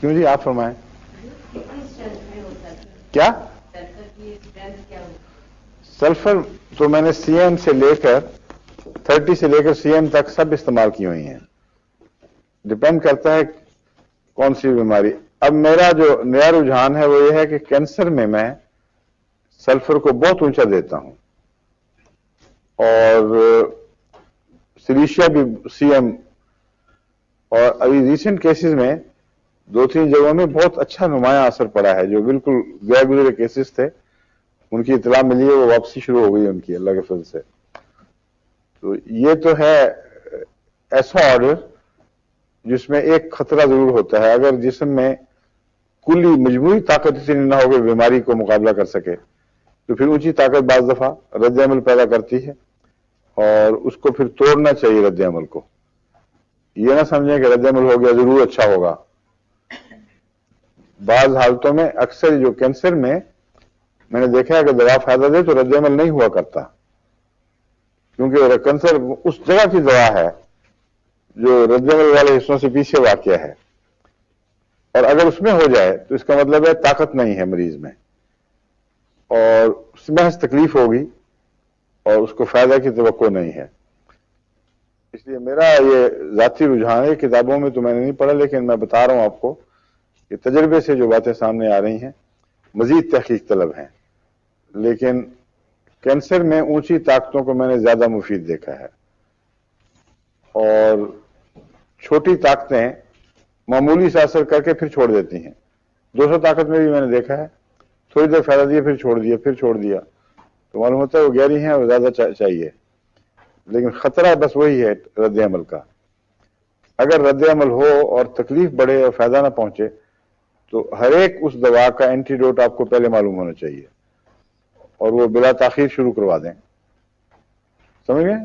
کیوں جی آپ فرمائیں کیا؟ سلفر تو میں نے سی ایم سے لے کر 30 سے لے کر سی ایم تک سب استعمال کی ہوئی ہیں. ڈپینڈ کرتا ہے کون سی بیماری. اب میرا جو نیا رجحان ہے وہ یہ ہے کہ کینسر میں سلفر کو بہت اونچا دیتا ہوں، اور سلیشیا بھی سی ایم، اور ابھی ریسنٹ کیسز میں 2-3 جگہوں میں بہت اچھا نمایاں اثر پڑا ہے. جو بالکل غیر گزرے کیسز تھے ان کی اطلاع ملی ہے، وہ واپسی شروع ہو گئی ان کی اللہ کے فضل سے. تو یہ تو ہے ایسا آرڈر جس میں ایک خطرہ ضرور ہوتا ہے. اگر جسم میں کلی مجموعی طاقت اتنی نہ ہو کہ بیماری کو مقابلہ کر سکے تو پھر اونچی طاقت بعض دفعہ رد عمل پیدا کرتی ہے، اور اس کو پھر توڑنا چاہیے رد عمل کو. یہ نہ سمجھیں کہ رد عمل ہو گیا ضرور اچھا ہوگا. بعض حالتوں میں اکثر جو کینسر میں نے دیکھا ہے کہ دوا فائدہ دے تو رد عمل نہیں ہوا کرتا، کیونکہ کینسر اس جگہ کی دوا ہے جو رد عمل والے حصوں سے پیچھے واقع ہے، اور اگر اس میں ہو جائے تو اس کا مطلب ہے طاقت نہیں ہے مریض میں، اور اس میں محض تکلیف ہوگی اور اس کو فائدہ کی توقع نہیں ہے. اس لیے میرا یہ ذاتی رجحان ہے. کتابوں میں تو میں نے نہیں پڑھا، لیکن میں بتا رہا ہوں آپ کو کہ تجربے سے جو باتیں سامنے آ رہی ہیں مزید تحقیق طلب ہیں، لیکن کینسر میں اونچی طاقتوں کو میں نے زیادہ مفید دیکھا ہے، اور چھوٹی طاقتیں معمولی سا اثر کر کے پھر چھوڑ دیتی ہیں. 200 طاقت میں بھی میں نے دیکھا ہے تھوڑی دیر فائدہ دیا پھر چھوڑ دیا تو معلوم ہوتا ہے وہ گہری ہیں اور زیادہ چاہیے. لیکن خطرہ بس وہی ہے رد عمل کا. اگر رد عمل ہو اور تکلیف بڑھے اور فائدہ نہ پہنچے تو ہر ایک اس دوا کا اینٹی ڈوٹ آپ کو پہلے معلوم ہونا چاہیے، اور وہ بلا تاخیر شروع کروا دیں. سمجھ گئے؟